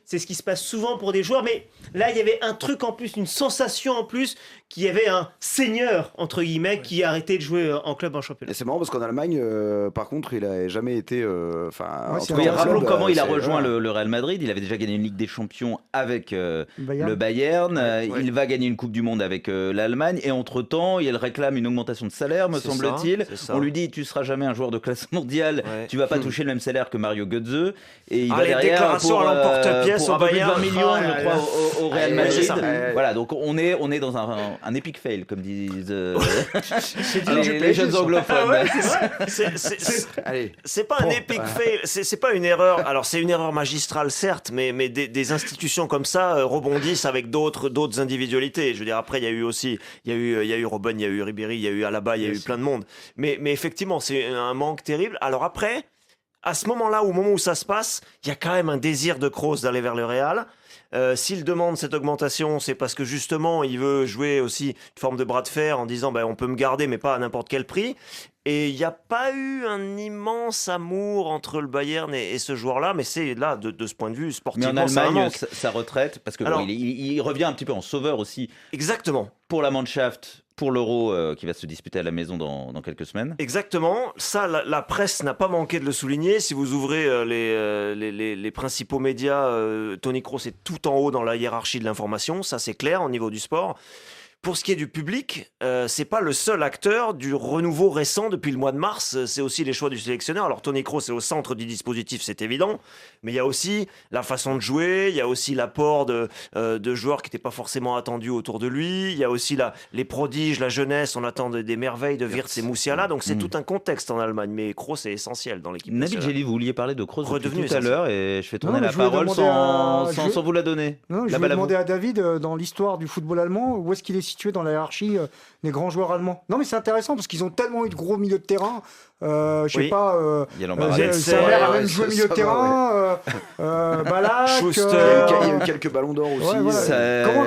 c'est ce qui se passe souvent pour des joueurs, mais là il y avait un truc en plus, une sensation en plus, qu'il y avait un seigneur entre guillemets qui a arrêté de jouer en club en championnat. Et c'est marrant parce qu'en Allemagne, par contre, il a jamais été. Rappelons comment il a rejoint le Real Madrid. Il avait déjà gagné une Ligue des Champions avec le Bayern. Il va gagner une Coupe du Monde avec l'Allemagne. Et entre-temps, il réclame une augmentation de salaire, me semble-t-il. On lui dit, tu seras jamais un joueur de classe mondiale. Tu vas pas toucher le même salaire que Mario Götze. Et il va derrière pour un peu plus de 20 millions, je crois, au Real Madrid. Voilà, donc on est dans un epic fail, comme disent les jeunes anglophones. C'est pas un epic fail, c'est pas une erreur. Alors c'est une erreur magistrale certes, mais des institutions comme ça rebondissent avec d'autres individualités. Je veux dire, après il y a eu Robben, il y a eu Ribéry, il y a eu Alaba, il y a eu plein de monde. Mais effectivement, c'est un manque terrible. Alors après, à ce moment-là, au moment où ça se passe, il y a quand même un désir de Kroos d'aller vers le Real. S'il demande cette augmentation, c'est parce que justement il veut jouer aussi une forme de bras de fer en disant on peut me garder mais pas à n'importe quel prix. Et il n'y a pas eu un immense amour entre le Bayern et ce joueur-là, mais c'est là, de ce point de vue sportivement, mais en Allemagne, sa retraite, parce que il revient un petit peu en sauveur aussi. Exactement. Pour la Mannschaft, pour l'Euro qui va se disputer à la maison dans quelques semaines. Exactement. Ça, la presse n'a pas manqué de le souligner. Si vous ouvrez les principaux médias, Toni Kroos est tout en haut dans la hiérarchie de l'information. Ça, c'est clair au niveau du sport. Pour ce qui est du public, c'est pas le seul acteur du renouveau récent depuis le mois de mars. C'est aussi les choix du sélectionneur. Alors Toni Kroos est au centre du dispositif, c'est évident, mais il y a aussi la façon de jouer, il y a aussi l'apport de joueurs qui n'étaient pas forcément attendus autour de lui. Il y a aussi les prodiges, la jeunesse. On attend des merveilles de Wirtz et Musiala. Donc c'est tout un contexte en Allemagne. Mais Kroos est essentiel dans l'équipe nationale. Nabil Djelli, vous vouliez parler de Kroos depuis tout à l'heure et je fais tourner la parole sans vous la donner. Non, je vais demander à David, dans l'histoire du football allemand, où est-ce qu'il est situé dans la hiérarchie des grands joueurs allemands. Non, mais c'est intéressant parce qu'ils ont tellement eu de gros milieux de terrain. Je sais pas. Samer a même joué milieu de terrain. Balak. Schuster. Il y a eu quelques ballons d'or aussi.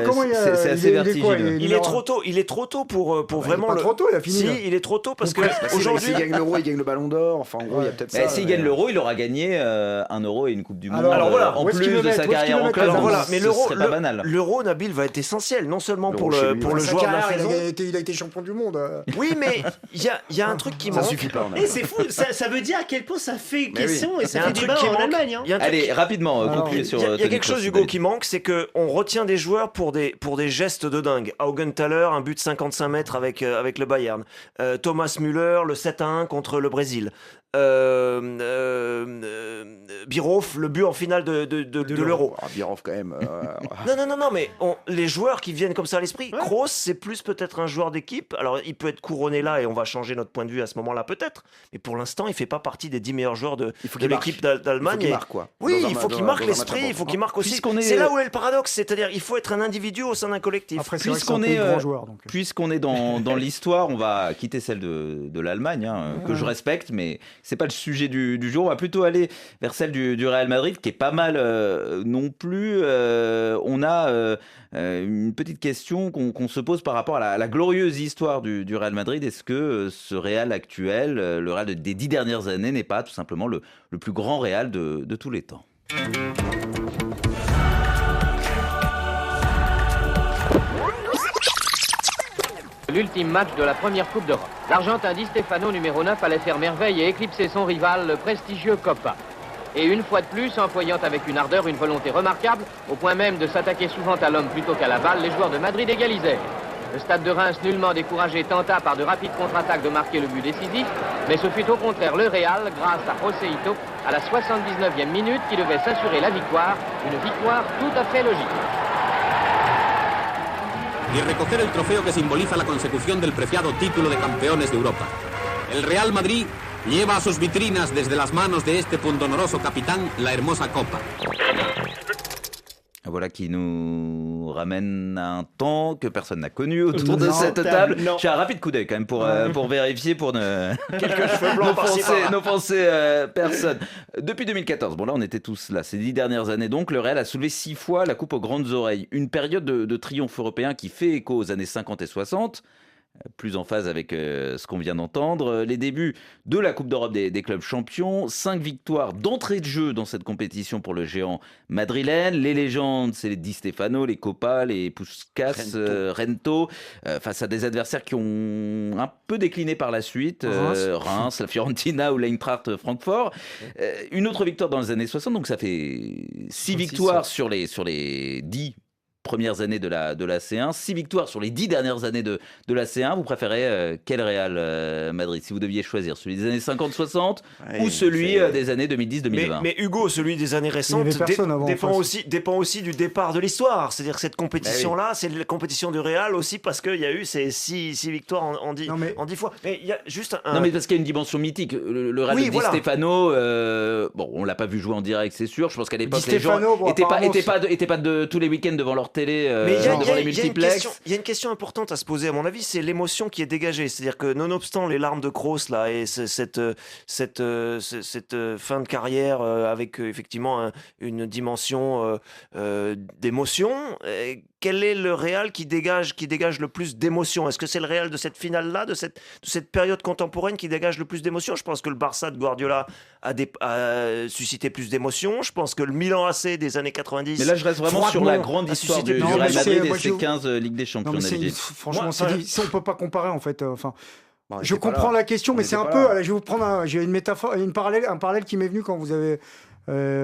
Comment c'est assez vertigineux. Il est trop tôt pour vraiment. Pas trop tôt, il a fini. Si, il est trop tôt parce que aujourd'hui. S'il gagne l'Euro, il gagne le ballon d'or. Enfin, en gros, il y a peut-être ça. S'il gagne l'Euro, il aura gagné un Euro et une Coupe du Monde. Alors voilà. En plus de sa carrière en club. Mais l'Euro, Nabil, va être essentiel, non seulement pour le joueur de la saison. Il a été champion du monde. Oui, mais il y a un truc qui manque. Ça suffit pas. Et c'est fou, ça veut dire à quel point ça fait question et ça fait débat en Allemagne. Allez, rapidement, concluez sur. Il y a quelque chose, Hugo, qui manque, c'est qu'on retient des joueurs pour des gestes de dingue. Augenthaler, un but de 55 mètres avec le Bayern. Thomas Müller, le 7-1 contre le Brésil. Birhoff, le but en finale de l'Euro. Birhoff quand même. Non, mais les joueurs qui viennent comme ça à l'esprit. Kroos, c'est plus peut-être un joueur d'équipe. Alors, il peut être couronné là et on va changer notre point de vue à ce moment-là peut-être. Mais pour l'instant, il fait pas partie des 10 meilleurs joueurs de l'équipe d'Allemagne. Il faut qu'il marque quoi. Oui, il faut qu'il marque l'esprit, il faut qu'il marque aussi. C'est là où est le paradoxe, c'est-à-dire il faut être un individu au sein d'un collectif. Après, puisqu'on est grand joueur, donc. Puisqu'on est dans l'histoire, on va quitter celle de l'Allemagne, que je respecte, mais c'est pas le sujet du jour. On va plutôt aller vers celle du Real Madrid, qui est pas mal non plus. On a une petite question qu'on se pose par rapport à la glorieuse histoire du Real Madrid. Est-ce que ce Real actuel, le Real des 10 dernières années, n'est pas tout simplement le plus grand Real de tous les temps ? L'ultime match de la première Coupe d'Europe. L'Argentin Di Stefano, numéro 9, allait faire merveille et éclipser son rival, le prestigieux Copa. Et une fois de plus, employant avec une ardeur, une volonté remarquable, au point même de s'attaquer souvent à l'homme plutôt qu'à la balle, les joueurs de Madrid égalisèrent. Le stade de Reims, nullement découragé, tenta par de rapides contre-attaques de marquer le but décisif, mais ce fut au contraire le Real, grâce à Joséito, à la 79e minute, qui devait s'assurer la victoire, une victoire tout à fait logique. Y recoger el trofeo que simboliza la consecución del preciado título de campeones de Europa. El Real Madrid lleva a sus vitrinas desde las manos de este pundonoroso capitán la hermosa copa. Voilà qui nous ramène à un temps que personne n'a connu autour de cette table. Je fais un rapide coup d'œil quand même pour vérifier, pour ne n'offenser personne. Depuis 2014, bon là on était tous là, ces 10 dernières années donc, le Real a soulevé 6 fois la coupe aux grandes oreilles. Une période de triomphe européen qui fait écho aux années 50 et 60. plus en phase avec ce qu'on vient d'entendre. Les débuts de la Coupe d'Europe des clubs champions, 5 victoires d'entrée de jeu dans cette compétition pour le géant madrilène. Les légendes, c'est les Di Stefano, les Copa, les Puskas, Rento, face à des adversaires qui ont un peu décliné par la suite, Reims, la Fiorentina ou l'Eintracht Francfort. Une autre victoire dans les années 60, donc ça fait 6 victoires sur les 10 premières années de la C1, 6 victoires sur les 10 dernières années de la C1. Vous préférez quel Real Madrid si vous deviez choisir, celui des années 50-60 ou celui des années 2010-2020? Mais Hugo, celui des années récentes dépend aussi du départ de l'histoire. C'est-à-dire que cette compétition-là, c'est la compétition du Real aussi parce qu'il y a eu ces 6 victoires en 10 fois. Mais il y a juste un... Non, mais parce qu'il y a une dimension mythique. Le Real de Di Stefano, on l'a pas vu jouer en direct, c'est sûr. Je pense qu'à l'époque, les gens étaient pas de tous les week-ends devant leur télé, devant les multiplex. Il y a une question importante à se poser, à mon avis, c'est l'émotion qui est dégagée. C'est-à-dire que nonobstant les larmes de Kroos là et cette fin de carrière avec effectivement une dimension d'émotion, quel est le Real qui dégage le plus d'émotion? Est-ce que c'est le Real de cette finale-là, de cette période contemporaine qui dégage le plus d'émotion? Je pense que le Barça de Guardiola a suscité plus d'émotion. Je pense que le Milan AC des années 90... Mais là, je reste vraiment sur la grande histoire du Real Madrid et ses 15 Ligues des Champions. Franchement, on ne peut pas comparer, en fait. Je comprends la question, mais c'est un peu... Je vais vous prendre j'ai une métaphore, un parallèle qui m'est venu quand vous avez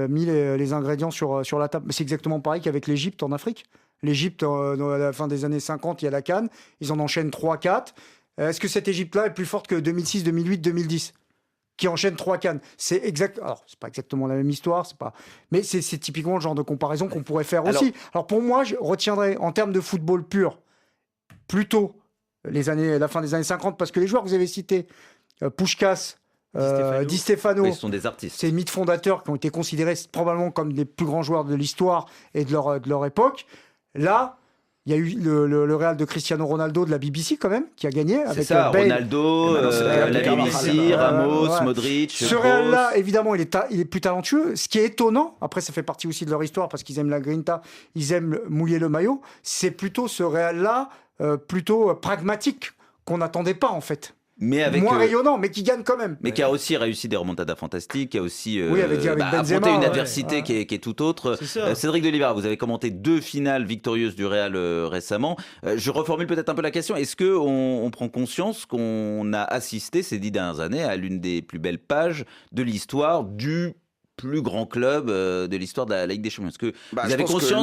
mis les ingrédients sur la table. C'est exactement pareil qu'avec l'Égypte en Afrique. L'Égypte, à la fin des années 50, il y a la CAN. Ils en enchaînent 3-4. Est-ce que cette Égypte-là est plus forte que 2006, 2008, 2010 qui enchaîne 3 CAN? Alors, c'est pas exactement la même histoire, mais c'est typiquement le genre de comparaison qu'on pourrait faire aussi. Alors, pour moi, je retiendrai, en termes de football pur, plutôt la fin des années 50, parce que les joueurs que vous avez cités, Puskas, Di Stefano, ce sont des artistes. C'est les mythes fondateurs qui ont été considérés probablement comme des plus grands joueurs de l'histoire et de leur époque. Là, il y a eu le Real de Cristiano Ronaldo de la BBC quand même, qui a gagné. C'est ça, Ronaldo, la BBC, Ramos, Modric. Ce Real-là, évidemment, il est plus talentueux. Ce qui est étonnant, après ça fait partie aussi de leur histoire, parce qu'ils aiment la grinta, ils aiment mouiller le maillot, c'est plutôt ce Real-là, plutôt pragmatique, qu'on n'attendait pas en fait. Moins rayonnant, mais qui gagne quand même. Mais qui a aussi réussi des remontadas fantastiques, qui a aussi affronté une adversité qui est tout autre. Cédric de Oliveira, vous avez commenté 2 finales victorieuses du Real récemment. Je reformule peut-être un peu la question. Est-ce qu'on prend conscience qu'on a assisté ces 10 dernières années à l'une des plus belles pages de l'histoire du plus grand club de l'histoire de la Ligue des Champions? Est-ce que vous avez conscience